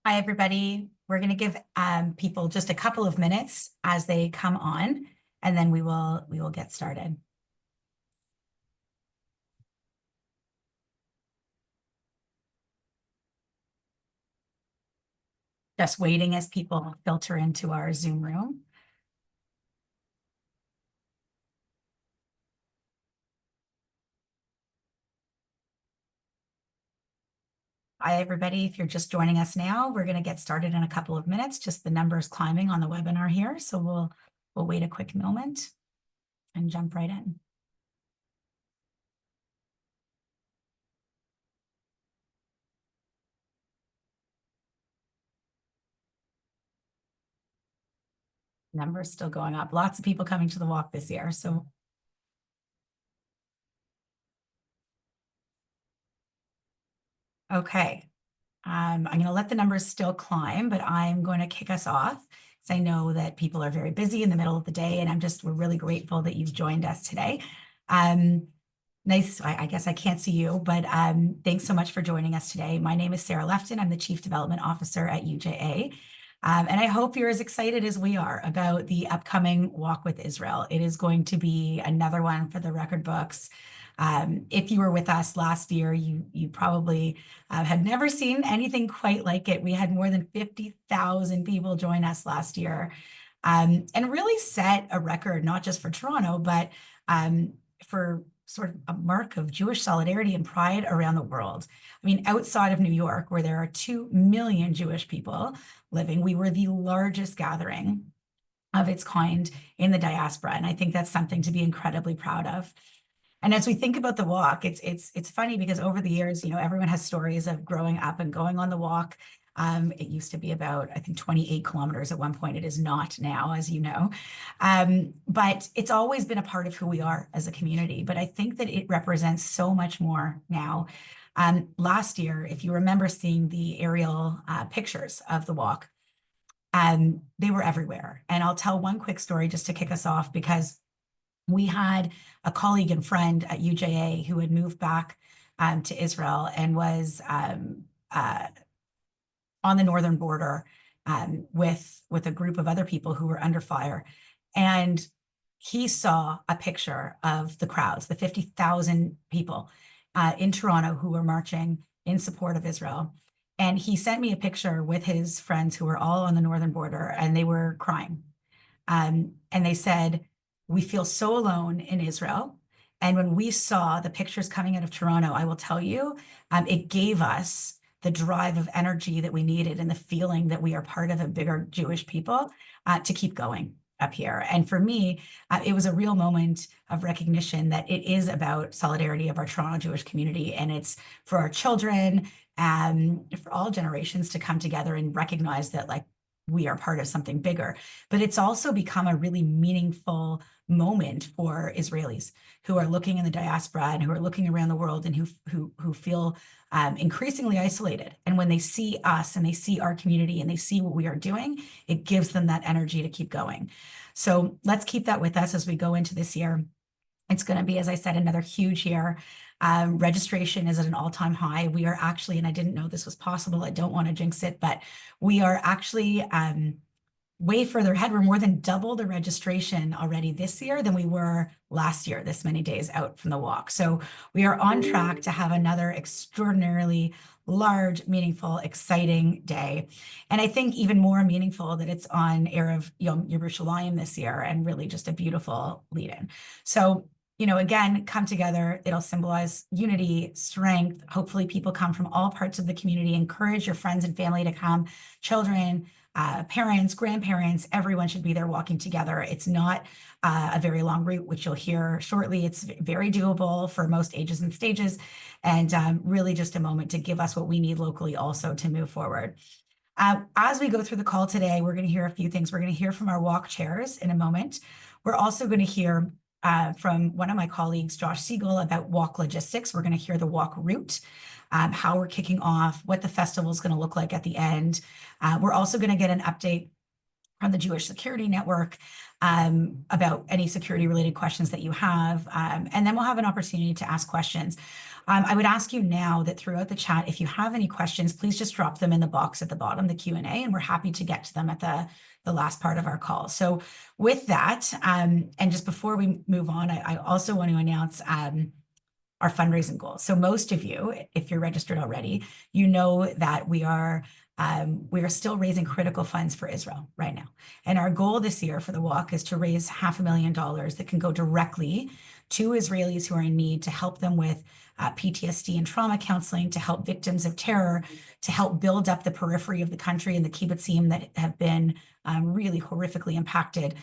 Hi, everybody. We're going to give people just a couple of minutes as they come on, and then we will get started. Just waiting as people filter into our Zoom room. Hi, everybody. If you're just joining us now, we're going to get started in a couple of minutes. Just the numbers climbing on the webinar here, so we'll wait a quick moment and jump right in. Numbers still going up. Lots of people coming to the walk this year. So okay. I'm going to let the numbers still climb, but I'm going to kick us off because I know that people are very busy in the middle of the day, and we're really grateful that you've joined us today. Nice. I guess I can't see you, but thanks so much for joining us today. My name is Sarah Lefton. I'm the Chief Development Officer at UJA. And I hope you're as excited as we are about the upcoming Walk with Israel. It is going to be another one for the record books. If you were with us last year, you probably had never seen anything quite like it. We had more than 50,000 people join us last year, and really set a record, not just for Toronto, but for sort of a mark of Jewish solidarity and pride around the world. I mean, outside of New York, where there are 2 million Jewish people living, we were the largest gathering of its kind in the diaspora. And I think that's something to be incredibly proud of. And as we think about the walk, it's funny because over the years, everyone has stories of growing up and going on the walk. It used to be about, I think, 28 kilometers at one point. It is not now, as you know. But it's always been a part of who we are as a community. But I think that it represents so much more now. Last year, if you remember seeing the aerial pictures of the walk, they were everywhere. And I'll tell one quick story just to kick us off, because we had a colleague and friend at UJA who had moved back to Israel and was on the northern border with a group of other people who were under fire. And he saw a picture of the crowds, the 50,000 people in Toronto who were marching in support of Israel. And he sent me a picture with his friends who were all on the northern border, and they were crying. And they said, "We feel so alone in Israel." And when we saw the pictures coming out of Toronto, I will tell you, it gave us the drive of energy that we needed and the feeling that we are part of a bigger Jewish people to keep going up here. And for me, it was a real moment of recognition that it is about solidarity of our Toronto Jewish community, and it's for our children and for all generations to come together and recognize that, like, we are part of something bigger. But it's also become a really meaningful moment for Israelis who are looking in the diaspora and who are looking around the world and who feel increasingly isolated. And when they see us and they see our community and they see what we are doing, it gives them that energy to keep going. So let's keep that with us as we go into this year. It's going to be, as I said, another huge year. Registration is at an all-time high. We are actually, and I didn't know this was possible, I don't want to jinx it, but we are actually way further ahead. We're more than double the registration already this year than we were last year, this many days out from the walk. So we are on track to have another extraordinarily large, meaningful, exciting day. And I think even more meaningful that it's on Erev Yom Yerushalayim this year, and really just a beautiful lead-in. So, again, come together. It'll symbolize unity, strength. Hopefully people come from all parts of the community. Encourage your friends and family to come, children, parents, grandparents, everyone should be there walking together. It's not a very long route, which you'll hear shortly. It's very doable for most ages and stages, and really just a moment to give us what we need locally also to move forward. As we go through the call today, we're going to hear a few things. We're going to hear from our walk chairs in a moment. We're also going to hear from one of my colleagues, Josh Siegel, about walk logistics. We're going to hear the walk route, how we're kicking off, what the festival is going to look like at the end. We're also going to get an update from the Jewish Security Network about any security related questions that you have. And then we'll have an opportunity to ask questions. I would ask you now that throughout the chat, if you have any questions, please just drop them in the box at the bottom, the Q&A, and we're happy to get to them at the last part of our call. So with that, and just before we move on, I also want to announce our fundraising goals. So most of you, if you're registered already, you know that we are still raising critical funds for Israel right now. And our goal this year for the walk is to raise $500,000 that can go directly to Israelis who are in need, to help them with PTSD and trauma counseling, to help victims of terror, to help build up the periphery of the country and the kibbutzim that have been really horrifically impacted.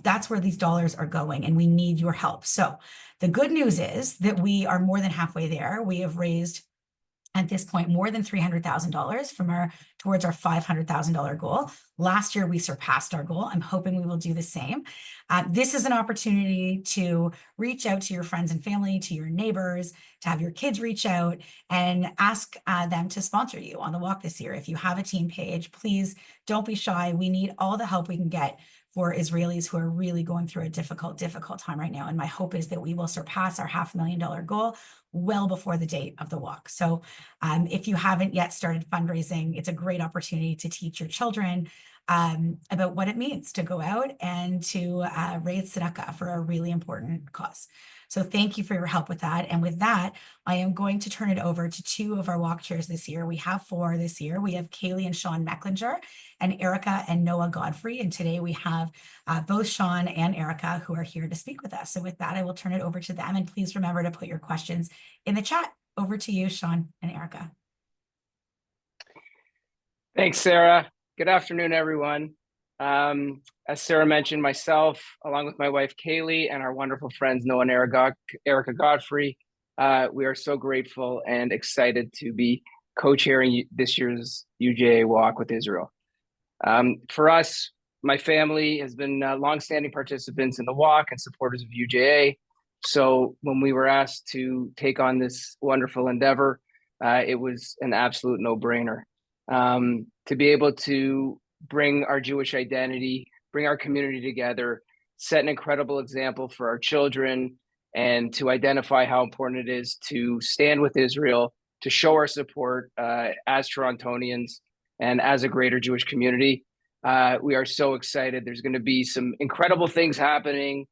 That's where these dollars are going, and we need your help. So the good news is that we are more than halfway there. We have raised at this point more than $300,000 towards our $500,000 goal. Last year, we surpassed our goal. I'm hoping we will do the same. This is an opportunity to reach out to your friends and family, to your neighbors, to have your kids reach out and ask them to sponsor you on the walk this year. If you have a team page, please don't be shy. We need all the help we can get for Israelis who are really going through a difficult time right now. And my hope is that we will surpass our $500,000 goal well before the date of the walk. So if you haven't yet started fundraising, it's a great opportunity to teach your children about what it means to go out and to raise tzedakah for a really important cause. So thank you for your help with that. And with that, I am going to turn it over to two of our walk chairs this year. We have four this year. We have Kaylee and Sean Mecklinger and Erica and Noah Godfrey. And today we have both Sean and Erica who are here to speak with us. So with that, I will turn it over to them. And please remember to put your questions in the chat. Over to you, Sean and Erica. Thanks, Sarah. Good afternoon, everyone. As Sarah mentioned, myself, along with my wife, Kaylee, and our wonderful friends, Noah and Erica Godfrey, we are so grateful and excited to be co-chairing this year's UJA Walk with Israel. For us, my family has been longstanding participants in the walk and supporters of UJA. So when we were asked to take on this wonderful endeavor, it was an absolute no-brainer. To be able to bring our Jewish identity, bring our community together, set an incredible example for our children, and to identify how important it is to stand with Israel, to show our support as Torontonians and as a greater Jewish community. We are so excited. There's going to be some incredible things happening,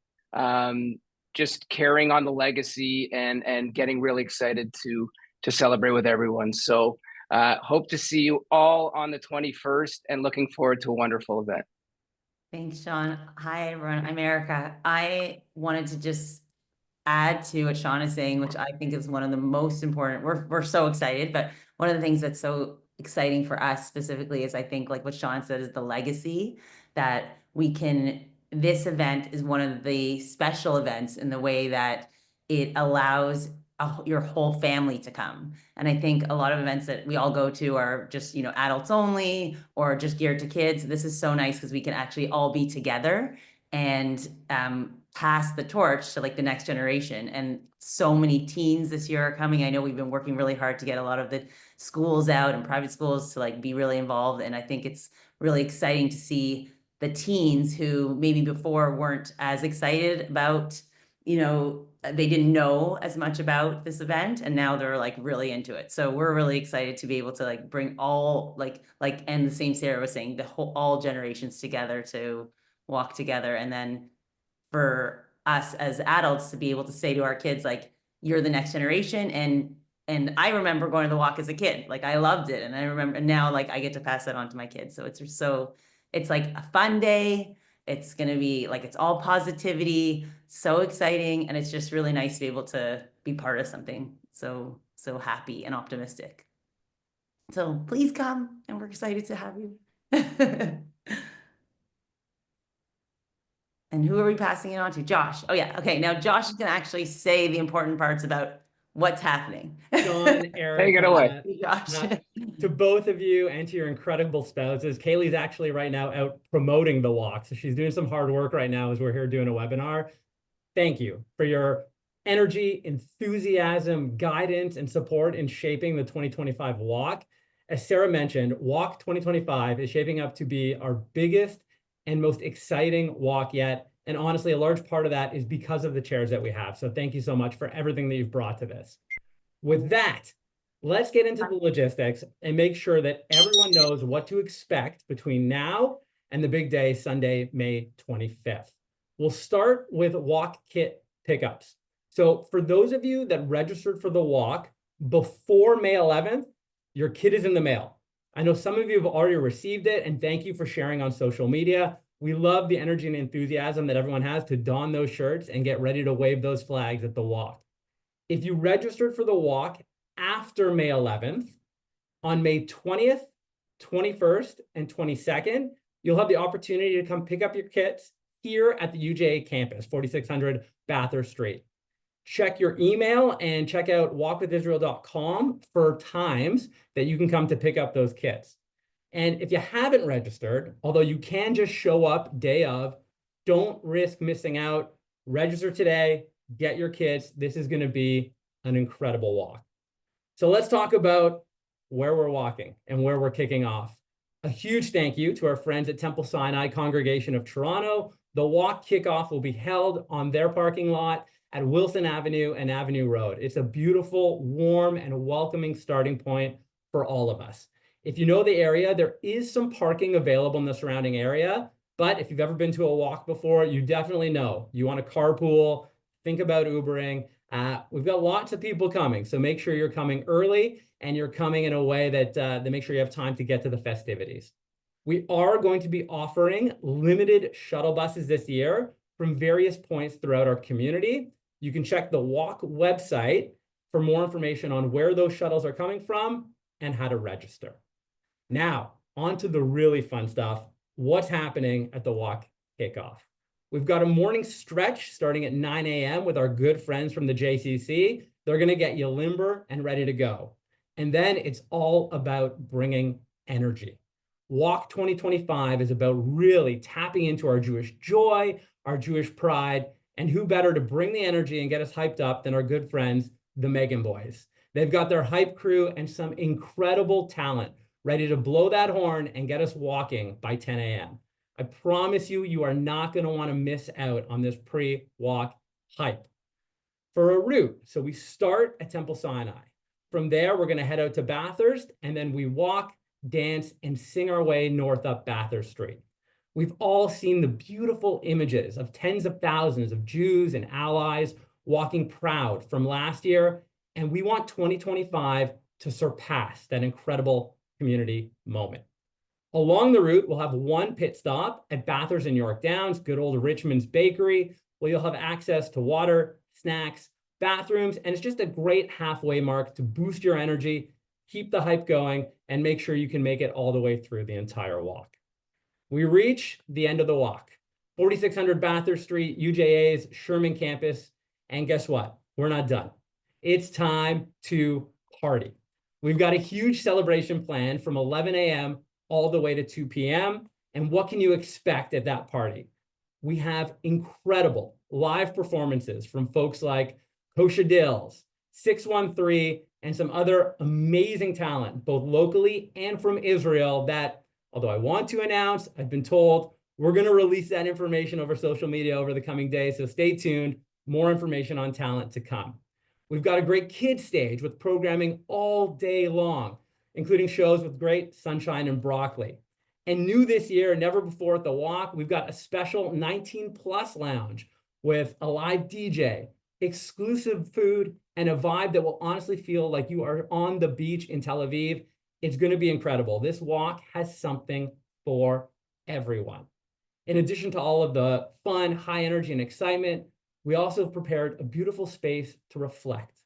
just carrying on the legacy and getting really excited to celebrate with everyone. So hope to see you all on the 21st and looking forward to a wonderful event. Thanks, Sean. Hi, everyone. I'm Erica. I wanted to just add to what Sean is saying, which I think is one of the most important. We're so excited, but one of the things that's so exciting for us specifically is I think like what Sean said is the legacy that we can, this event is one of the special events in the way that it allows your whole family to come. And I think a lot of events that we all go to are just, you know, adults only or just geared to kids. This is so nice because we can actually all be together and pass the torch to like the next generation. And so many teens this year are coming. I know we've been working really hard to get a lot of the schools out and private schools to like be really involved. And I think it's really exciting to see the teens who maybe before weren't as excited about, you know, they didn't know as much about this event and now they're like really into it. So we're really excited to be able to like bring all and the same Sarah was saying, all generations together to walk together. And then for us as adults to be able to say to our kids, like, you're the next generation. And I remember going to the walk as a kid, like I loved it. And I remember now like I get to pass that on to my kids. So it's like a fun day. It's going to be like, it's all positivity, so exciting. And it's just really nice to be able to be part of something so happy and optimistic. So please come and we're excited to have you. And who are we passing it on to? Josh. Oh yeah. Okay. Now Josh is going to actually say the important parts about what's happening. Sean, Eric, take it away. Josh. To both of you and to your incredible spouses. Kaylee's actually right now out promoting the walk. So she's doing some hard work right now as we're here doing a webinar. Thank you for your energy, enthusiasm, guidance, and support in shaping the 2025 walk. As Sarah mentioned, Walk 2025 is shaping up to be our biggest and most exciting walk yet. And honestly, a large part of that is because of the chairs that we have. So thank you so much for everything that you've brought to this. With that, let's get into the logistics and make sure that everyone knows what to expect between now and the big day, Sunday, May 25th. We'll start with walk kit pickups. So for those of you that registered for the walk before May 11th, your kit is in the mail. I know some of you have already received it, and thank you for sharing on social media. We love the energy and enthusiasm that everyone has to don those shirts and get ready to wave those flags at the walk. If you registered for the walk after May 11th, on May 20th, 21st, and 22nd, you'll have the opportunity to come pick up your kits here at the UJA campus, 4600 Bathurst Street. Check your email and check out walkwithisrael.com for times that you can come to pick up those kits. And if you haven't registered, although you can just show up day of, don't risk missing out. Register today, get your kits. This is going to be an incredible walk. So let's talk about where we're walking and where we're kicking off. A huge thank you to our friends at Temple Sinai Congregation of Toronto. The walk kickoff will be held on their parking lot at Wilson Avenue and Avenue Road. It's a beautiful, warm, and welcoming starting point for all of us. If you know the area, there is some parking available in the surrounding area, but if you've ever been to a walk before, you definitely know you want to carpool, think about Ubering. We've got lots of people coming, so make sure you're coming early and you're coming in a way that make sure you have time to get to the festivities. We are going to be offering limited shuttle buses this year from various points throughout our community. You can check the walk website for more information on where those shuttles are coming from and how to register. Now, on to the really fun stuff. What's happening at the walk kickoff? We've got a morning stretch starting at 9 a.m. with our good friends from the JCC. They're going to get you limber and ready to go. And then it's all about bringing energy. Walk 2025 is about really tapping into our Jewish joy, our Jewish pride, and who better to bring the energy and get us hyped up than our good friends, the Megan Boys. They've got their hype crew and some incredible talent ready to blow that horn and get us walking by 10 a.m. I promise you, you are not going to want to miss out on this pre-walk hype. For a route, so we start at Temple Sinai. From there, we're going to head out to Bathurst, and then we walk, dance, and sing our way north up Bathurst Street. We've all seen the beautiful images of tens of thousands of Jews and allies walking proud from last year, and we want 2025 to surpass that incredible community moment. Along the route, we'll have one pit stop at Bathurst and York Downs, good old Richmond's Bakery, where you'll have access to water, snacks, bathrooms, and it's just a great halfway mark to boost your energy, keep the hype going, and make sure you can make it all the way through the entire walk. We reach the end of the walk, 4600 Bathurst Street, UJA's Sherman campus, and guess what? We're not done. It's time to party. We've got a huge celebration planned from 11 a.m. all the way to 2 p.m. And what can you expect at that party? We have incredible live performances from folks like Kosha Dills, 613, and some other amazing talent, both locally and from Israel that, although I want to announce, I've been told we're going to release that information over social media over the coming days. So stay tuned. More information on talent to come. We've got a great kids stage with programming all day long, including shows with great Sunshine and Broccoli. And new this year, never before at the walk, we've got a special 19+ lounge with a live DJ, exclusive food, and a vibe that will honestly feel like you are on the beach in Tel Aviv. It's going to be incredible. This walk has something for everyone. In addition to all of the fun, high energy, and excitement, we also prepared a beautiful space to reflect.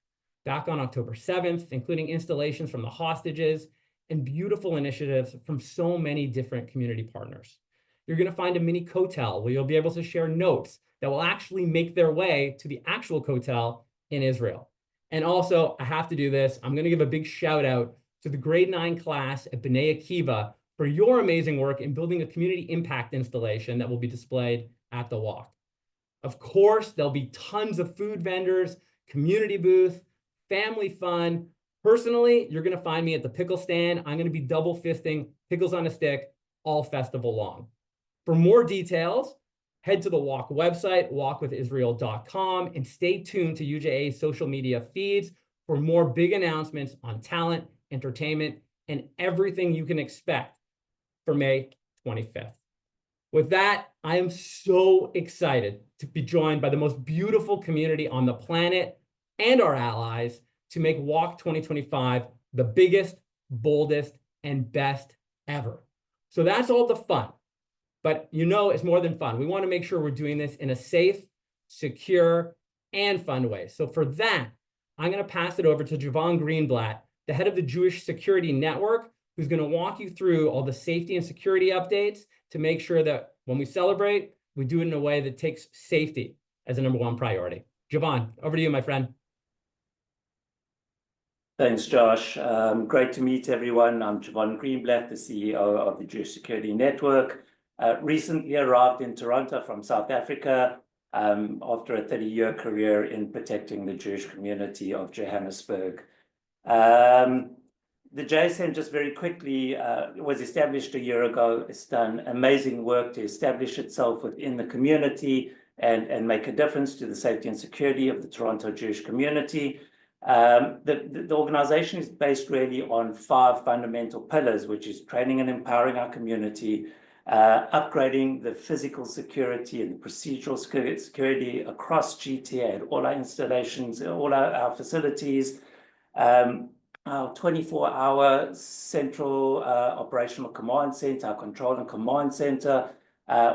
Back on October 7th, including installations from the hostages and beautiful initiatives from so many different community partners. You're going to find a mini Kotel where you'll be able to share notes that will actually make their way to the actual Kotel in Israel. And also, I have to do this. I'm going to give a big shout out to the grade 9 class at B'nai Akiva for your amazing work in building a community impact installation that will be displayed at the walk. Of course, there'll be tons of food vendors, community booth, family fun. Personally, you're going to find me at the pickle stand. I'm going to be double fisting pickles on a stick all festival long. For more details, head to the Walk website, walkwithisrael.com, and stay tuned to UJA's social media feeds for more big announcements on talent, entertainment, and everything you can expect for May 25th. With that, I am so excited to be joined by the most beautiful community on the planet and our allies to make Walk 2025 the biggest, boldest, and best ever. So that's all the fun. But you know, it's more than fun. We want to make sure we're doing this in a safe, secure, and fun way. So for that, I'm going to pass it over to Javon Greenblatt, the head of the Jewish Security Network, who's going to walk you through all the safety and security updates to make sure that when we celebrate, we do it in a way that takes safety as a #1 priority. Javon, over to you, my friend. Thanks, Josh. Great to meet everyone. I'm Javon Greenblatt, the CEO of the Jewish Security Network. Recently arrived in Toronto from South Africa after a 30-year career in protecting the Jewish community of Johannesburg. The JSN, just very quickly, was established a year ago. It's done amazing work to establish itself within the community and make a difference to the safety and security of the Toronto Jewish community. The organization is based really on 5 fundamental pillars, which is training and empowering our community, upgrading the physical security and the procedural security across GTA at all our installations, all our facilities, our 24-hour central operational command center, our control and command center,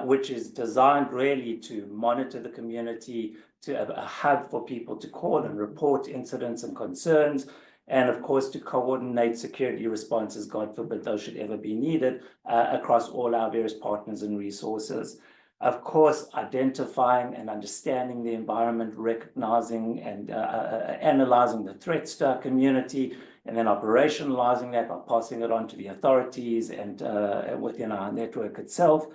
which is designed really to monitor the community, to have a hub for people to call and report incidents and concerns, and of course to coordinate security responses, God forbid those should ever be needed, across all our various partners and resources. Of course, identifying and understanding the environment, recognizing and analyzing the threats to our community, and then operationalizing that by passing it on to the authorities and within our network itself.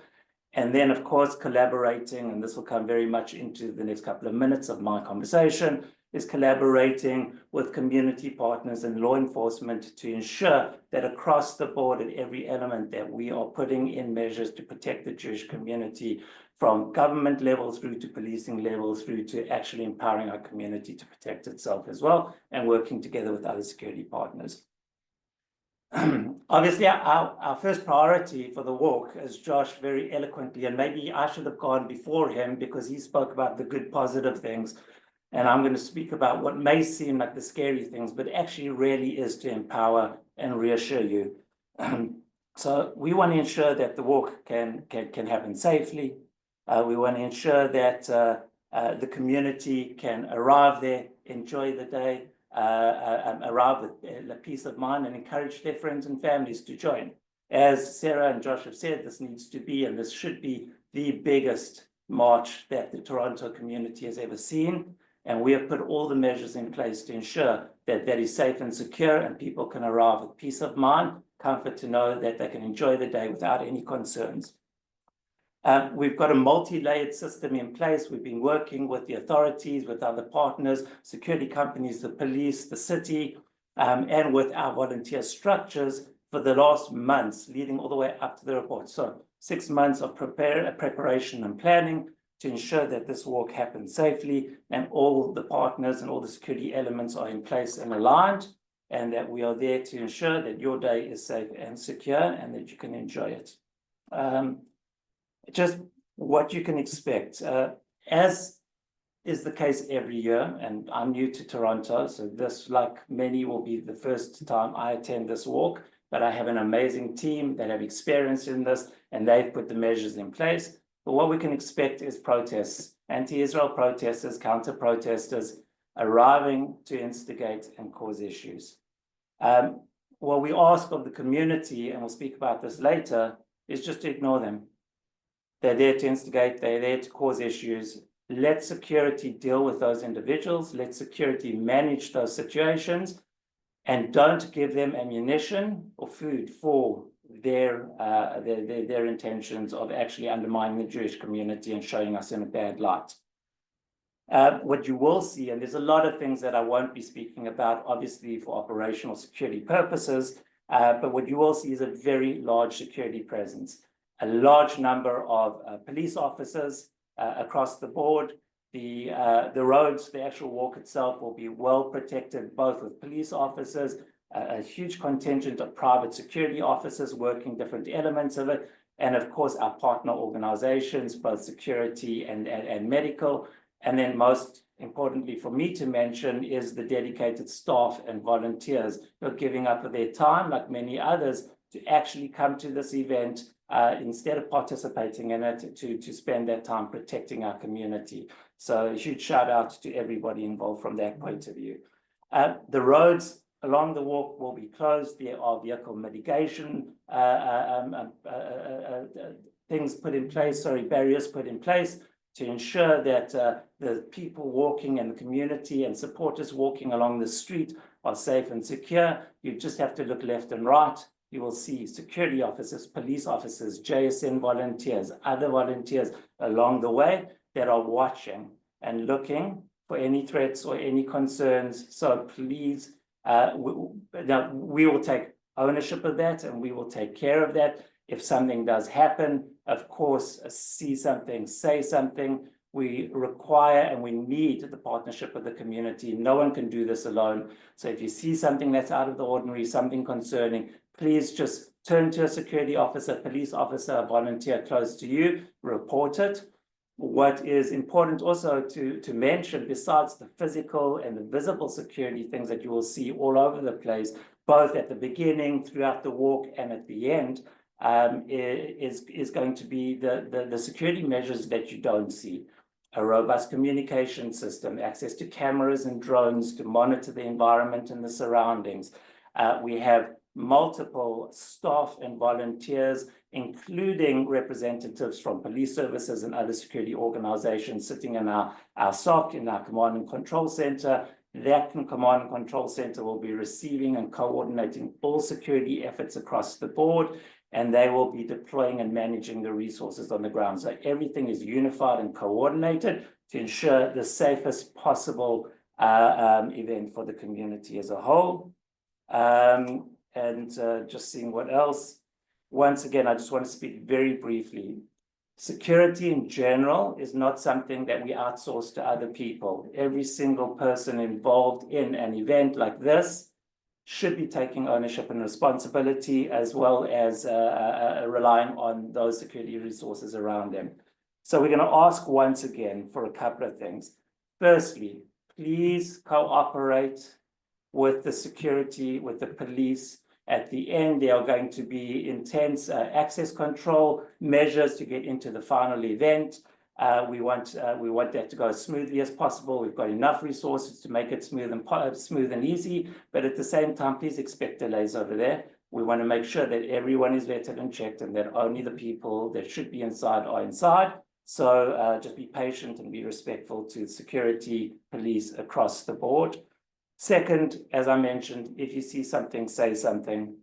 And then, of course, collaborating, and this will come very much into the next couple of minutes of my conversation, is collaborating with community partners and law enforcement to ensure that across the board at every element that we are putting in measures to protect the Jewish community, from government level through to policing level through to actually empowering our community to protect itself as well, and working together with other security partners. Obviously, our first priority for the walk, as Josh very eloquently, and maybe I should have gone before him because he spoke about the good, positive things, and I'm going to speak about what may seem like the scary things, but actually really is to empower and reassure you. So we want to ensure that the walk can happen safely. We want to ensure that the community can arrive there, enjoy the day, arrive with a peace of mind, and encourage their friends and families to join. As Sarah and Josh have said, this needs to be, and this should be, the biggest march that the Toronto community has ever seen. And we have put all the measures in place to ensure that that is safe and secure, and people can arrive with peace of mind, comfort to know that they can enjoy the day without any concerns. We've got a multi-layered system in place. We've been working with the authorities, with other partners, security companies, the police, the city, and with our volunteer structures for the last months, leading all the way up to the report. So 6 months of preparation and planning to ensure that this walk happens safely, and all the partners and all the security elements are in place and aligned, and that we are there to ensure that your day is safe and secure and that you can enjoy it. Just what you can expect, as is the case every year, and I'm new to Toronto, so this, like many, will be the first time I attend this walk, but I have an amazing team that have experience in this, and they've put the measures in place. But what we can expect is protests, anti-Israel protesters, counter-protesters arriving to instigate and cause issues. What we ask of the community, and we'll speak about this later, is just to ignore them. They're there to instigate, they're there to cause issues. Let security deal with those individuals, let security manage those situations, and don't give them ammunition or food for their intentions of actually undermining the Jewish community and showing us in a bad light. What you will see, and there's a lot of things that I won't be speaking about, obviously for operational security purposes, but what you will see is a very large security presence. a large number of police officers across the board. The roads, the actual walk itself will be well protected, both with police officers, a huge contingent of private security officers working different elements of it, and of course our partner organizations, both security and medical. And then most importantly for me to mention is the dedicated staff and volunteers who are giving up of their time, like many others, to actually come to this event instead of participating in it, to spend their time protecting our community. So a huge shout out to everybody involved from that point of view. The roads along the walk will be closed. There are vehicle mitigation things put in place, barriers put in place to ensure that the people walking and the community and supporters walking along the street are safe and secure. You just have to look left and right. You will see security officers, police officers, JSN volunteers, other volunteers along the way that are watching and looking for any threats or any concerns. So please, we will take ownership of that and we will take care of that. If something does happen, of course, see something, say something. We require and we need the partnership of the community. No one can do this alone. So if you see something that's out of the ordinary, something concerning, please just turn to a security officer, police officer, a volunteer close to you, report it. What is important also to mention, besides the physical and the visible security things that you will see all over the place, both at the beginning, throughout the walk, and at the end, is going to be the security measures that you don't see. A robust communication system, access to cameras and drones to monitor the environment and the surroundings. We have multiple staff and volunteers, including representatives from police services and other security organizations sitting in our SOC, in our command and control center. That command and control center will be receiving and coordinating all security efforts across the board, and they will be deploying and managing the resources on the ground. So everything is unified and coordinated to ensure the safest possible event for the community as a whole. Just seeing what else. Once again, I just want to speak very briefly. Security in general is not something that we outsource to other people. Every single person involved in an event like this should be taking ownership and responsibility, as well as relying on those security resources around them. So we're going to ask once again for a couple of things. Firstly, please cooperate with the security, with the police. At the end, there are going to be intense access control measures to get into the final event. We want that to go as smoothly as possible. We've got enough resources to make it smooth and easy, but at the same time, please expect delays over there. We want to make sure that everyone is vetted and checked and that only the people that should be inside are inside. So just be patient and be respectful to security, police across the board. Second, as I mentioned, if you see something, say something.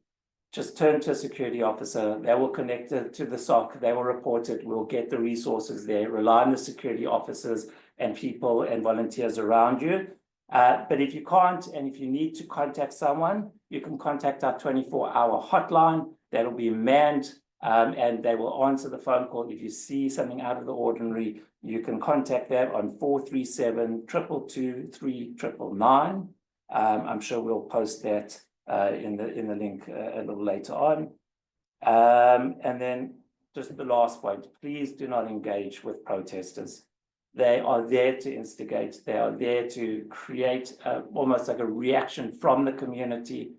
Just turn to a security officer. They will connect it to the SOC. They will report it. We'll get the resources there. Rely on the security officers and people and volunteers around you. But if you can't, and if you need to contact someone, you can contact our 24-hour hotline. That'll be manned, and they will answer the phone call. If you see something out of the ordinary, you can contact them on 437-222-3999. I'm sure we'll post that in the link a little later on. And then just the last point, please do not engage with protesters. They are there to instigate. They are there to create almost like a reaction from the community.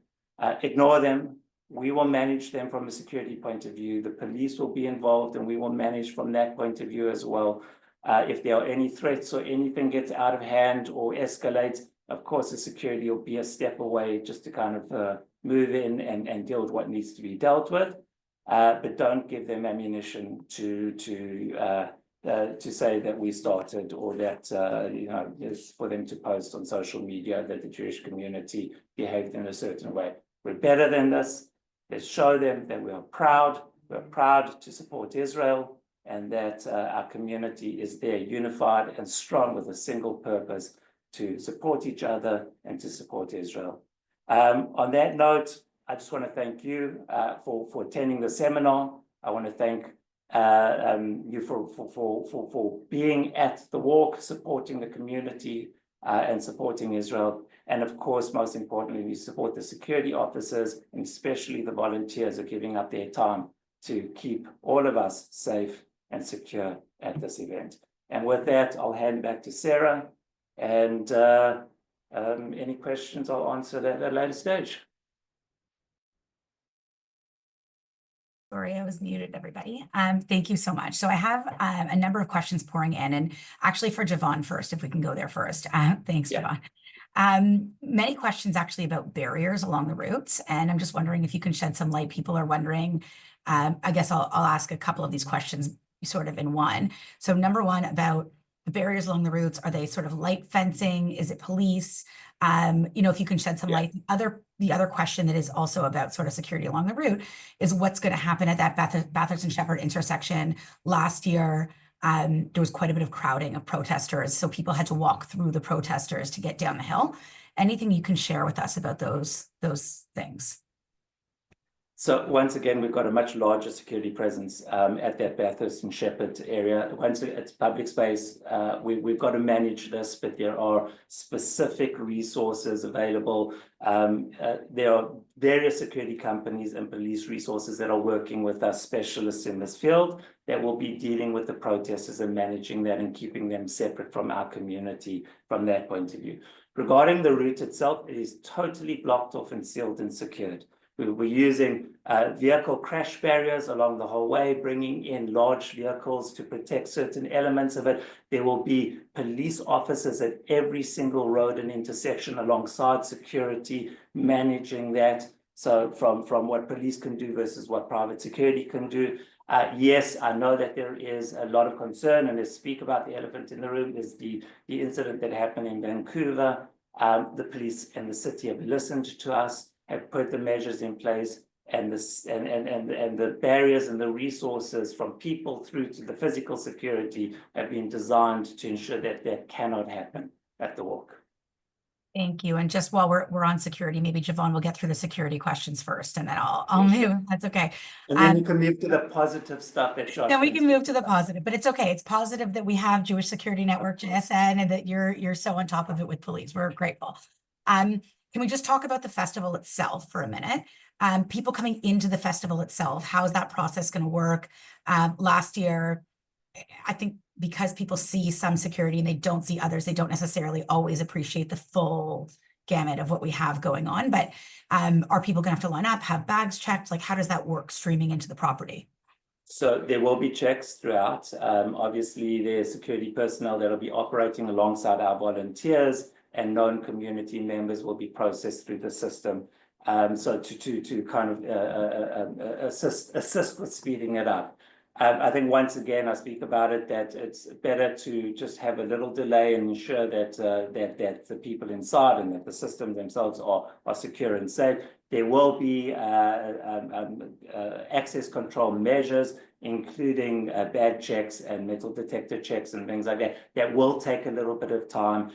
Ignore them. We will manage them from a security point of view. The police will be involved and we will manage from that point of view as well. If there are any threats or anything gets out of hand or escalates, of course, the security will be a step away just to kind of move in and deal with what needs to be dealt with. But don't give them ammunition to say that we started or that, is for them to post on social media that the Jewish community behaved in a certain way. We're better than this. Let's show them that we are proud. We're proud to support Israel and that our community is there unified and strong with a single purpose to support each other and to support Israel. On that note, I just want to thank you for attending the seminar. I want to thank you for being at the walk, supporting the community, and supporting Israel. And of course, most importantly, we support the security officers, and especially the volunteers who are giving up their time to keep all of us safe and secure at this event. And with that, I'll hand back to Sarah, and any questions I'll answer at a later stage. Sorry, I was muted, everybody. Thank you so much. So I have a number of questions pouring in, and actually for Javon first, if we can go there first. Thanks, Yeah. Javon. Many questions actually about barriers along the routes, and I'm just wondering if you can shed some light. People are wondering, I guess I'll ask a couple of these questions sort of in one. So number one, about the barriers along the routes, are they sort of light fencing? Is it police? If you can shed some light. The other question that is also about sort of security along the route is what's going to happen at that Bathurst and Shepherd intersection. Last year, there was quite a bit of crowding of protesters, so people had to walk through the protesters to get down the hill. Anything you can share with us about those things? So once again, we've got a much larger security presence at that Bathurst and Shepherd area. Once it's public space, we've got to manage this, but there are specific resources available. There are various security companies and police resources that are working with us, specialists in this field, that will be dealing with the protesters and managing that and keeping them separate from our community from that point of view. Regarding the route itself, it is totally blocked off and sealed and secured. We're using vehicle crash barriers along the whole way, bringing in large vehicles to protect certain elements of it. There will be police officers at every single road and intersection alongside security, managing that. So from what police can do versus what private security can do. Yes, I know that there is a lot of concern, and let's speak about the elephant in the room, is the incident that happened in Vancouver. The police and the city have listened to us, have put the measures in place, and the barriers and the resources from people through to the physical security have been designed to ensure that that cannot happen at the walk. Thank you. And just while we're on security, maybe Javon will get through the security questions first, and then I'll move. That's okay. And then we can move to the positive stuff that Josh. Then we can move to the positive, but it's okay. It's positive that we have Jewish Security Network, JSN, and that you're so on top of it with police. We're grateful. Can we just talk about the festival itself for a minute? People coming into the festival itself, how is that process going to work? Last year, I think because people see some security and they don't see others, they don't necessarily always appreciate the full gamut of what we have going on. But are people going to have to line up, have bags checked? Like, how does that work streaming into the property? So there will be checks throughout. Obviously, there's security personnel that will be operating alongside our volunteers, and known community members will be processed through the system. So to kind of assist with speeding it up. I think once again, I speak about it, that it's better to just have a little delay and ensure that that the people inside and that the systems themselves are secure and safe. There will be access control measures, including bag checks and metal detector checks and things like that. That will take a little bit of time.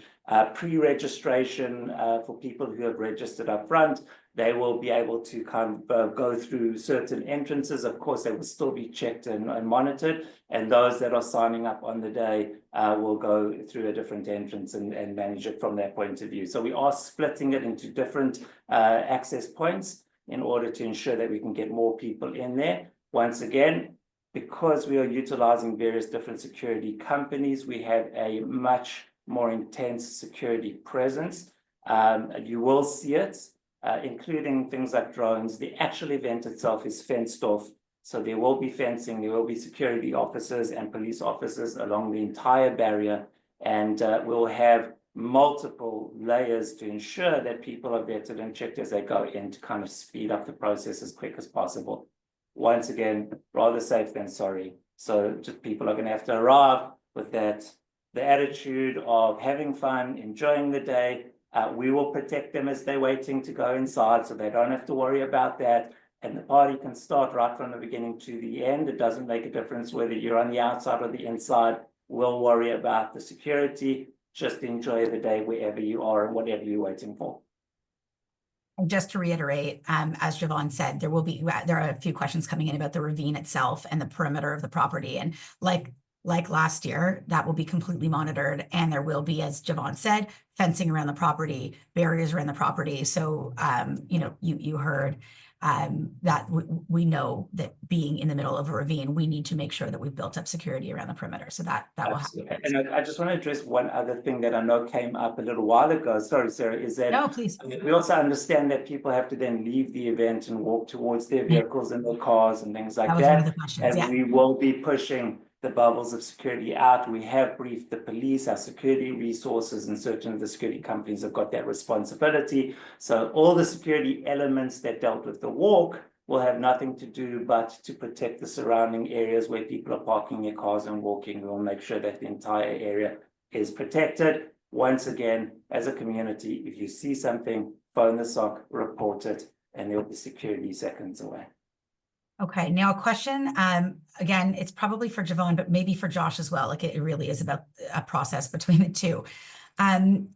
Pre-registration for people who have registered up front, they will be able to kind of go through certain entrances. Of course, they will still be checked and monitored. And those that are signing up on the day will go through a different entrance and manage it from that point of view. So we are splitting it into different access points in order to ensure that we can get more people in there. Once again, because we are utilizing various different security companies, we have a much more intense security presence. You will see it, including things like drones. The actual event itself is fenced off. So there will be fencing, there will be security officers and police officers along the entire barrier. And we'll have multiple layers to ensure that people are vetted and checked as they go in to kind of speed up the process as quick as possible. Once again, rather safe than sorry. So just people are going to have to arrive with that, the attitude of having fun, enjoying the day. We will protect them as they're waiting to go inside, so they don't have to worry about that. And the party can start right from the beginning to the end. It doesn't make a difference whether you're on the outside or the inside. We'll worry about the security. Just enjoy the day wherever you are and whatever you're waiting for. And just to reiterate, as Javon said, there are a few questions coming in about the ravine itself and the perimeter of the property. And like last year, that will be completely monitored. And there will be, as Javon said, fencing around the property, barriers around the property. So, you heard that we know that being in the middle of a ravine, we need to make sure that we've built up security around the perimeter. So that will happen. And I just want to address one other thing that I know came up a little while ago. Sorry, Sarah, is that No, please. we also understand that people have to then leave the event and walk towards their vehicles and their cars and things like That was one of that. the questions, And we will be pushing the bubbles of security out. We have briefed the police, our security resources, and certain of the security companies have got that responsibility. So all the security elements that dealt with the walk will have nothing to do but to protect the surrounding areas where people are parking their cars and walking. We'll make sure that the entire area is protected. Once again, as a community, if you see something, phone the SOC, report it, and there'll be security seconds away. Okay, now a question, again, it's probably for Javon, but maybe for Josh as well. Like it really is about a process between the two.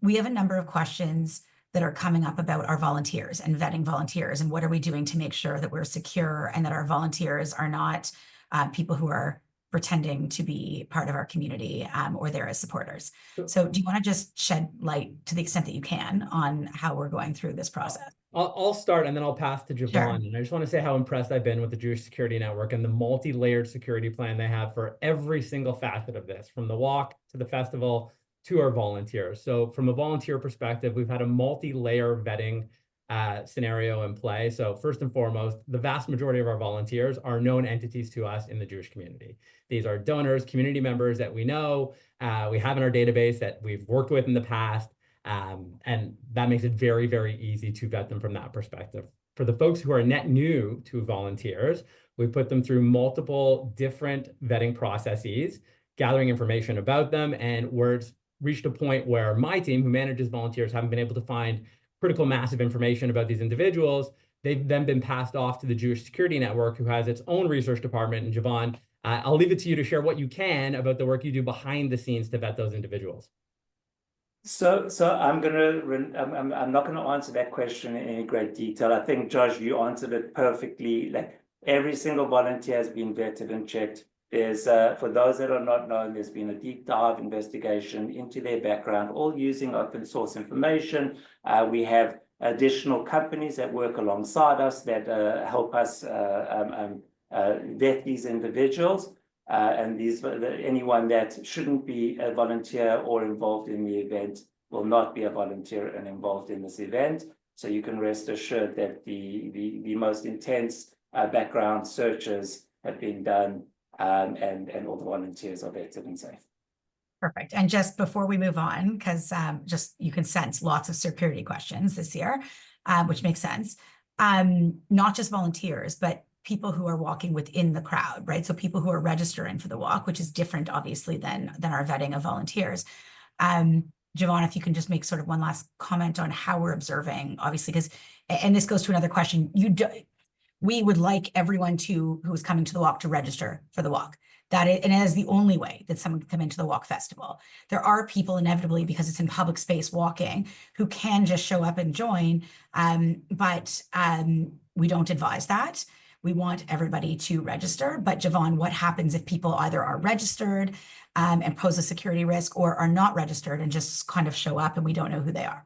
We have a number of questions that are coming up about our volunteers and vetting volunteers, and what are we doing to make sure that we're secure and that our volunteers are not people who are pretending to be part of our community or there as supporters. So do you want to just shed light to the extent that you can on how we're going through this process? I'll start and then I'll pass to Javon. Sure. And I just want to say how impressed I've been with the Jewish Security Network and the multi-layered security plan they have for every single facet of this, from the walk to the festival to our volunteers. So from a volunteer perspective, we've had a multi-layer vetting scenario in play. So first and foremost, the vast majority of our volunteers are known entities to us in the Jewish community. These are donors, community members that we know, we have in our database that we've worked with in the past. And that makes it very, very easy to vet them from that perspective. For the folks who are net new to volunteers, we put them through multiple different vetting processes, gathering information about them, and where it's reached a point where my team, who manages volunteers, haven't been able to find critical mass of information about these individuals. They've then been passed off to the Jewish Security Network, who has its own research department. And Javon, I'll leave it to you to share what you can about the work you do behind the scenes to vet those individuals. So I'm not gonna answer that question in any great detail. I think, Josh, you answered it perfectly. Like every single volunteer has been vetted and checked. There's for those that are not known, there's been a deep dive investigation into their background, all using open source information. We have additional companies that work alongside us that help us vet these individuals. And anyone that shouldn't be a volunteer or involved in the event will not be a volunteer and involved in this event. So you can rest assured that the most intense background searches have been done, and all the volunteers are vetted and safe. Perfect. And just before we move on, because just you can sense lots of security questions this year, which makes sense. Not just volunteers, but people who are walking within the crowd, right? So people who are registering for the walk, which is different, obviously, than our vetting of volunteers. Javon, if you can just make sort of one last comment on how we're observing, obviously, because, and this goes to another question, we would like everyone who is coming to the walk to register for the walk. And it is the only way that someone can come into the walk festival. There are people inevitably, because it's in public space walking, who can just show up and join, but we don't advise that. We want everybody to register, but Javon, what happens if people either are registered and pose a security risk, or are not registered and just kind of show up and we don't know who they are?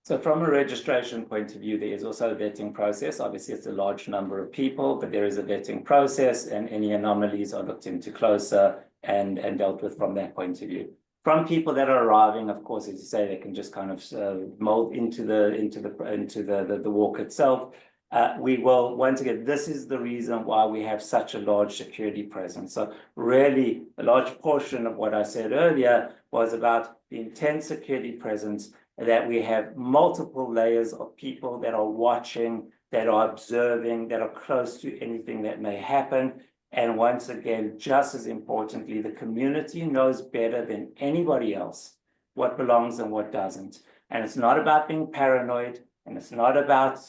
So from a registration point of view, there is also a vetting process. Obviously, it's a large number of people, but there is a vetting process, and any anomalies are looked into closer and dealt with from that point of view. From people that are arriving, of course, as you say, they can just kind of mold into the walk itself. We will, once again, this is the reason why we have such a large security presence. So really, a large portion of what I said earlier was about the intense security presence, that we have multiple layers of people that are watching, that are observing, that are close to anything that may happen. And once again, just as importantly, the community knows better than anybody else what belongs and what doesn't. And it's not about being paranoid, and it's not about,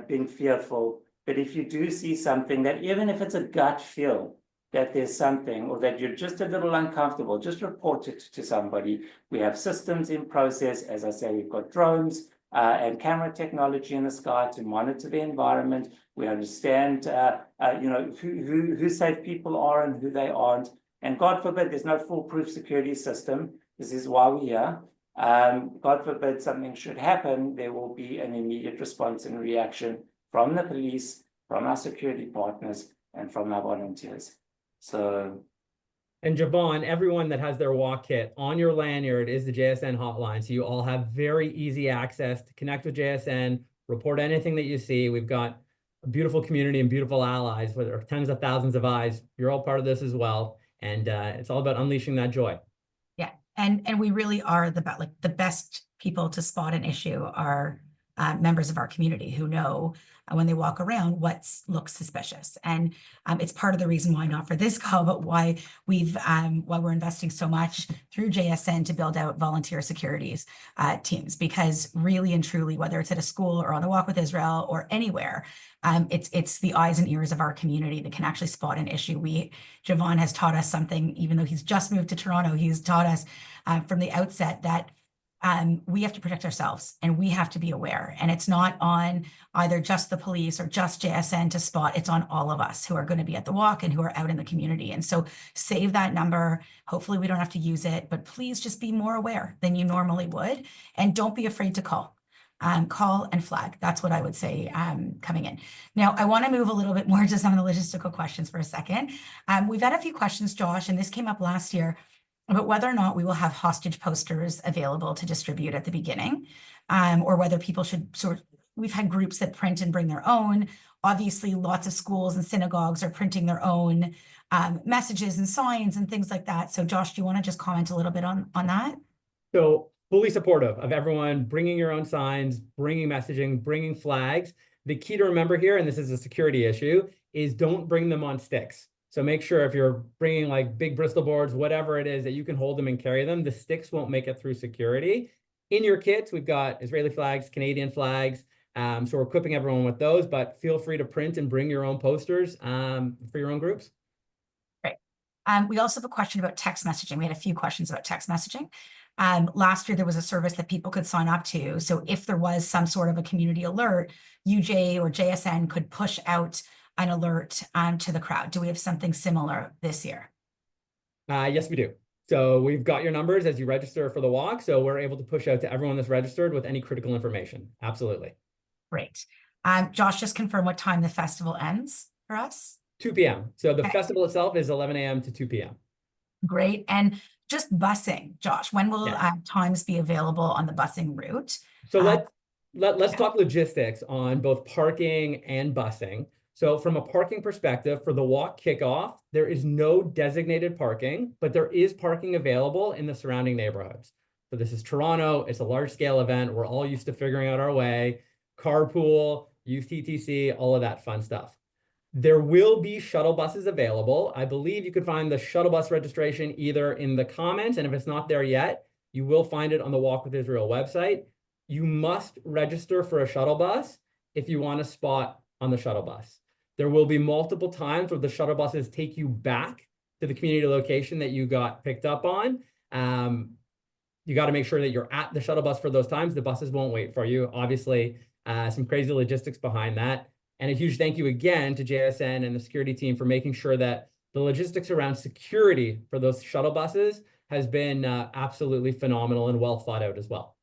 being fearful. But if you do see something, that even if it's a gut feel that there's something, or that you're just a little uncomfortable, just report it to somebody. We have systems in process. As I say, we've got drones, and camera technology in the sky to monitor the environment. We understand, who safe people are and who they aren't. And God forbid, there's no foolproof security system. This is why we're here. God forbid something should happen, there will be an immediate response and reaction from the police, from our security partners, and from our volunteers. So. And Javon, everyone that has their walk kit on your lanyard is the JSN hotline. So you all have very easy access to connect with JSN, report anything that you see. We've got a beautiful community and beautiful allies, where there are tens of thousands of eyes. You're all part of this as well. And it's all about unleashing that joy. Yeah, and we really are the best people to spot an issue are members of our community who know when they walk around what looks suspicious. And it's part of the reason why, not for this call, but why we're investing so much through JSN to build out volunteer securities teams, because really and truly, whether it's at a school or on the Walk with Israel or anywhere, it's the eyes and ears of our community that can actually spot an issue. Javon has taught us something, even though he's just moved to Toronto, he's taught us from the outset that we have to protect ourselves and we have to be aware. And it's not on either just the police or just JSN to spot, it's on all of us who are going to be at the walk and who are out in the community. And so save that number. Hopefully we don't have to use it, but please just be more aware than you normally would. And don't be afraid to call. Call and flag. That's what I would say coming in. Now, I want to move a little bit more to some of the logistical questions for a second. We've had a few questions, Josh, and this came up last year, about whether or not we will have hostage posters available to distribute at the beginning, or whether people should we've had groups that print and bring their own. Obviously, lots of schools and synagogues are printing their own messages and signs and things like that. So Josh, do you want to just comment a little bit on that? So fully supportive of everyone bringing your own signs, bringing messaging, bringing flags. The key to remember here, and this is a security issue, is don't bring them on sticks. So make sure if you're bringing like big Bristol boards, whatever it is, that you can hold them and carry them. The sticks won't make it through security. In your kits, we've got Israeli flags, Canadian flags. So we're equipping everyone with those, but feel free to print and bring your own posters for your own groups. Great. We also have a question about text messaging. We had a few questions about text messaging. Last year, there was a service that people could sign up to. So if there was some sort of a community alert, UJ or JSN could push out an alert to the crowd. Do we have something similar this year? Yes, we do. So we've got your numbers as you register for the walk. So we're able to push out to everyone that's registered with any critical information. Absolutely. Great. Josh, just confirm what time the festival ends for us. 2 p.m. So the festival itself is 11 a.m. to 2 p.m. Great. And just busing, Josh, when will times be available on the busing route? So let's talk logistics on both parking and busing. So from a parking perspective, for the walk kickoff, there is no designated parking, but there is parking available in the surrounding neighborhoods. So this is Toronto. It's a large scale event. We're all used to figuring out our way, carpool, use TTC, all of that fun stuff. There will be shuttle buses available. I believe you could find the shuttle bus registration either in the comments, and if it's not there yet, you will find it on the Walk with Israel website. You must register for a shuttle bus if you want a spot on the shuttle bus. There will be multiple times where the shuttle buses take you back to the community location that you got picked up on. You got to make sure that you're at the shuttle bus for those times. The buses won't wait for you. Obviously, some crazy logistics behind that. And a huge thank you again to JSN and the security team for making sure that the logistics around security for those shuttle buses has been absolutely phenomenal and well thought out as well.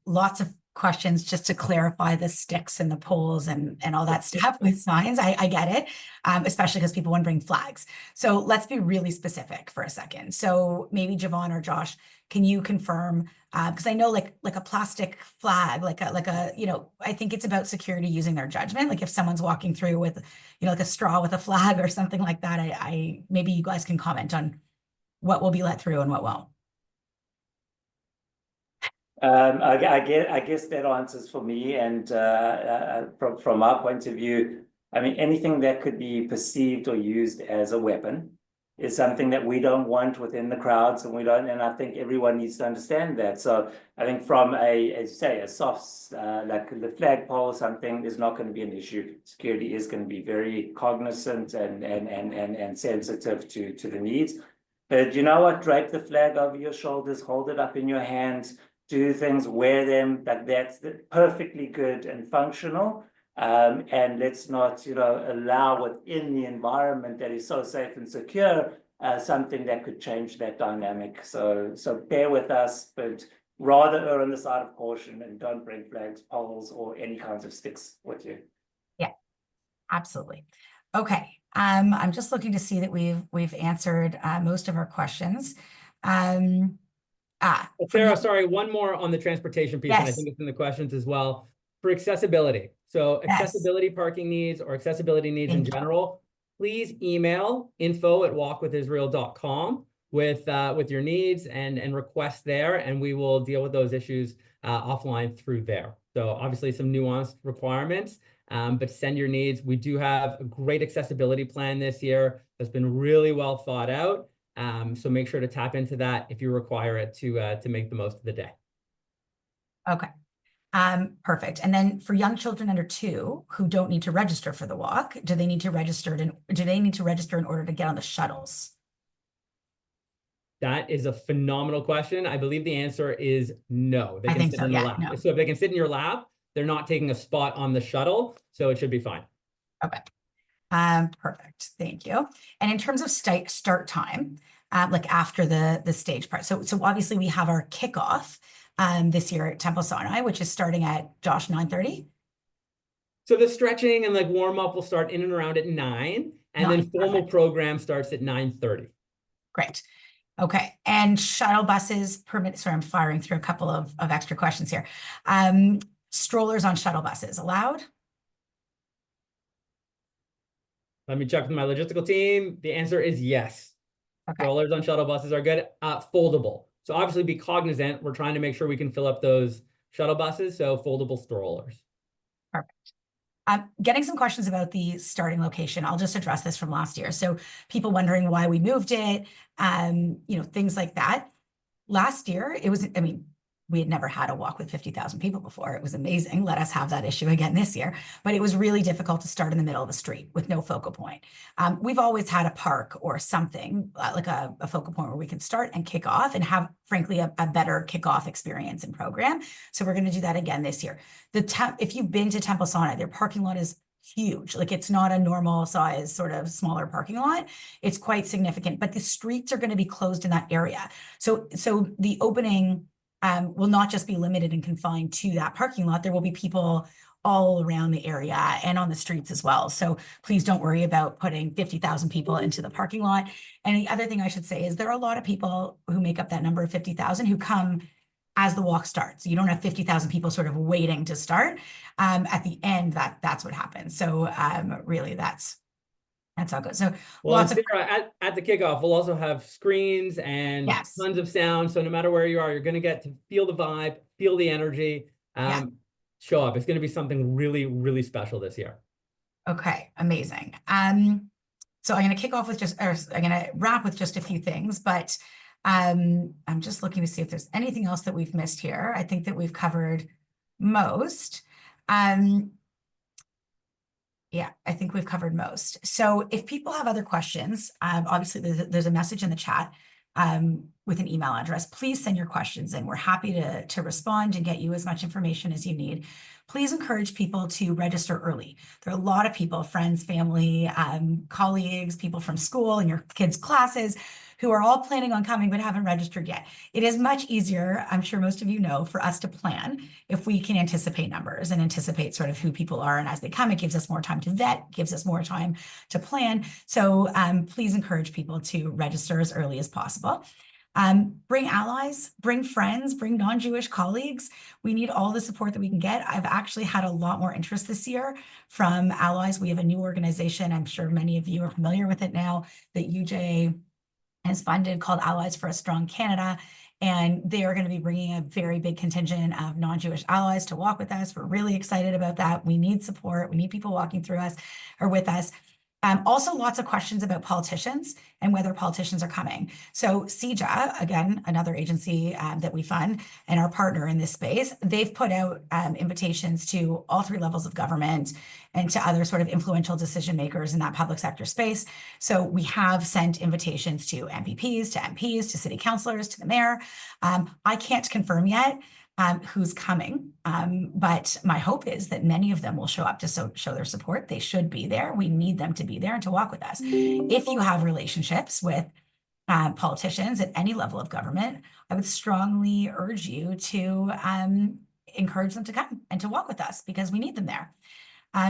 Lots of questions just to clarify the sticks and the poles and all that stuff with signs. I get it, especially because people want to bring flags. So let's be really specific for a second. So maybe Javon or Josh, can you confirm, because I know like a plastic flag, like a, I think it's about security using their judgment. Like if someone's walking through with, like a straw with a flag or something like that, I maybe you guys can comment on what will be let through and what won't. I guess that answers for me, and from our point of view, I mean, anything that could be perceived or used as a weapon is something that we don't want within the crowds, and I think everyone needs to understand that. So I think from as you say, a soft like the flagpole or something is not going to be an issue. Security is going to be very cognizant and sensitive to the needs. But you know what? Drape the flag over your shoulders, hold it up in your hands. do things, wear them, but that's perfectly good and functional. And let's not, allow within the environment that is so safe and secure, something that could change that dynamic. So bear with us, but rather err on the side of caution and don't bring flags, poles, or any kinds of sticks with you. Yeah, absolutely. Okay. I'm just looking to see that we've answered most of our questions. Sarah, sorry, one more on the transportation piece, and I Yes. think it's in the questions as well. For accessibility. So Yes. accessibility parking needs or accessibility needs in Thank you. general, please email info@walkwithisrael.com with your needs and requests there, and we will deal with those issues offline through there. So obviously some nuanced requirements, but send your needs. We do have a great accessibility plan this year that's been really well thought out. So make sure to tap into that if you require it to make the most of the day. Okay. Perfect. And then for young children under 2 who don't need to register for the walk, do they need to register in order to get on the shuttles? That is a phenomenal question. I believe the answer is no. They I can think sit so, in the yeah, lap. no. So if they can sit in your lap, they're not taking a spot on the shuttle, so it should be fine. Okay. Perfect. Thank you. And in terms of start time, like after the stage part. So obviously we have our kickoff this year at Temple Sinai, which is starting at, Josh, 9:30. So the stretching and like warm up will start in and around at 9, and then 9, formal perfect. program starts at 9:30. Great. Okay. And shuttle buses permit. Sorry, I'm firing through a couple of extra questions here. Strollers on shuttle buses allowed? Let me check with my logistical team. The answer is yes. Okay. Strollers on shuttle buses are good. Foldable. So obviously be cognizant. We're trying to make sure we can fill up those shuttle buses. So foldable strollers. Perfect. Getting some questions about the starting location. I'll just address this from last year. So people wondering why we moved it, things like that. Last year, we had never had a walk with 50,000 people before. It was amazing. Let us have that issue again this year. But it was really difficult to start in the middle of the street with no focal point. We've always had a park or something like a focal point where we can start and kick off and have, frankly, a better kickoff experience and program. So we're going to do that again this year. If you've been to Temple Sinai, their parking lot is huge. Like it's not a normal size sort of smaller parking lot. It's quite significant, but the streets are going to be closed in that area. So the opening will not just be limited and confined to that parking lot. There will be people all around the area and on the streets as well. So please don't worry about putting 50,000 people into the parking lot. And the other thing I should say is there are a lot of people who make up that number of 50,000 who come as the walk starts. You don't have 50,000 people sort of waiting to start. At the end, that's what happens. So really that's how it goes. So well, Sarah, at the kickoff, we'll also have screens and yes. tons of sound. So no matter where you are, you're going to get to feel the vibe, feel the energy, show up. It's going to be something really, really special this year. Okay, amazing. So I'm going to kick off with I'm going to wrap with just a few things, but I'm just looking to see if there's anything else that we've missed here. I think that we've covered most. Yeah, I think we've covered most. So if people have other questions, obviously there's a message in the chat with an email address. Please send your questions in. We're happy to respond and get you as much information as you need. Please encourage people to register early. There are a lot of people, friends, family, colleagues, people from school and your kids' classes who are all planning on coming but haven't registered yet. It is much easier, I'm sure most of you know, for us to plan if we can anticipate numbers and anticipate sort of who people are. And as they come, it gives us more time to vet, gives us more time to plan. So please encourage people to register as early as possible. Bring allies, bring friends, bring non-Jewish colleagues. We need all the support that we can get. I've actually had a lot more interest this year from allies. We have a new organization. I'm sure many of you are familiar with it now that UJ has funded called Allies for a Strong Canada. And they are going to be bringing a very big contingent of non-Jewish allies to walk with us. We're really excited about that. We need support. We need people walking through us or with us. Also, lots of questions about politicians and whether politicians are coming. So CEJA, again, another agency that we fund and our partner in this space, they've put out invitations to all 3 levels of government and to other sort of influential decision makers in that public sector space. So we have sent invitations to MPPs, to MPs, to city councilors, to the mayor. I can't confirm yet who's coming. But my hope is that many of them will show up to show their support. They should be there. We need them to be there and to walk with us. If you have relationships with politicians at any level of government, I would strongly urge you to encourage them to come and to walk with us, because we need them there.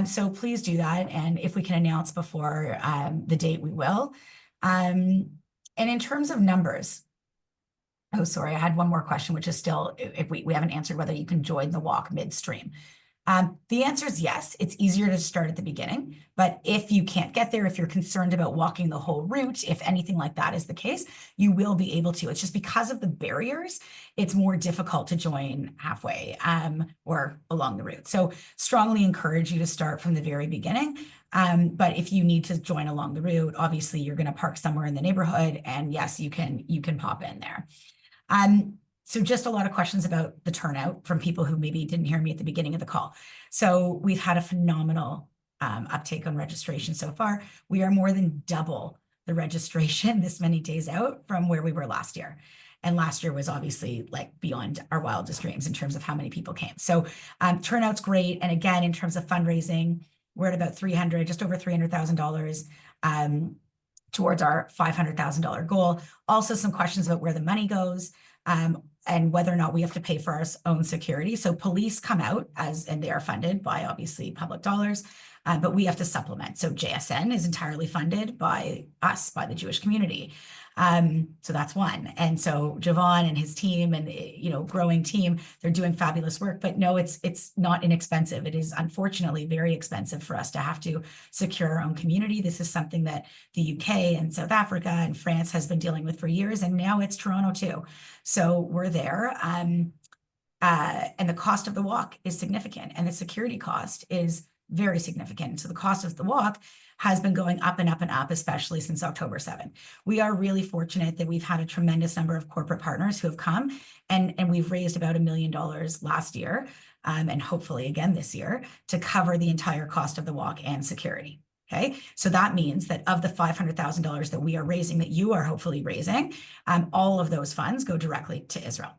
So please do that. And if we can announce before the date, we will. And in terms of numbers, oh, sorry, I had one more question, which is still, if we haven't answered whether you can join the walk midstream. The answer is yes. It's easier to start at the beginning, but if you can't get there, if you're concerned about walking the whole route, if anything like that is the case, you will be able to. It's just because of the barriers, it's more difficult to join halfway or along the route. So strongly encourage you to start from the very beginning. But if you need to join along the route, obviously you're going to park somewhere in the neighborhood, and yes, you can pop in there. So just a lot of questions about the turnout from people who maybe didn't hear me at the beginning of the call. So we've had a phenomenal uptake on registration so far. We are more than double the registration this many days out from where we were last year. And last year was obviously like beyond our wildest dreams in terms of how many people came. So turnout's great. And again, in terms of fundraising, we're at about just over $300,000 towards our $500,000 goal. Also some questions about where the money goes. And whether or not we have to pay for our own security. So police come out and they are funded by obviously public dollars, but we have to supplement. So JSN is entirely funded by us, by the Jewish community. So that's one. And so Javon and his team and, growing team, they're doing fabulous work, but no, it's not inexpensive. It is unfortunately very expensive for us to have to secure our own community. This is something that the UK and South Africa and France has been dealing with for years. And now it's Toronto too. So we're there. And the cost of the walk is significant, and the security cost is very significant. So the cost of the walk has been going up and up and up, especially since October 7th. We are really fortunate that we've had a tremendous number of corporate partners who have come, and we've raised about $1 million last year, and hopefully again this year, to cover the entire cost of the walk and security. Okay, so that means that of the $500,000 that we are raising, that you are hopefully raising, all of those funds go directly to Israel.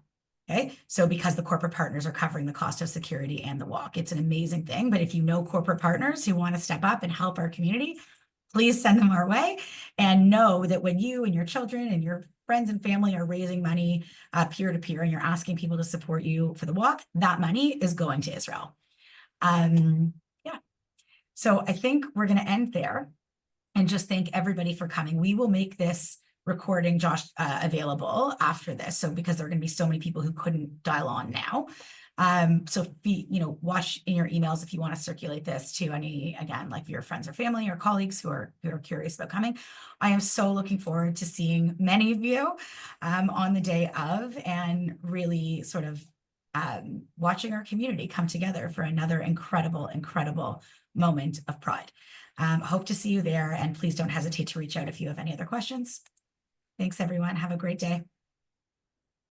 Okay, so because the corporate partners are covering the cost of security and the walk, it's an amazing thing. But if you know corporate partners who want to step up and help our community, please send them our way, and know that when you and your children and your friends and family are raising money peer-to-peer, and you're asking people to support you for the walk, that money is going to Israel. Yeah, so I think we're going to end there and just thank everybody for coming. We will make this recording, Josh, available after this. So because there are going to be so many people who couldn't dial on now. So watch in your emails if you want to circulate this to any, again, like your friends or family or colleagues who are curious about coming. I am so looking forward to seeing many of you on the day of, and really sort of watching our community come together for another incredible, incredible moment of pride. Hope to see you there, and please don't hesitate to reach out if you have any other questions. Thanks, everyone. Have a great day.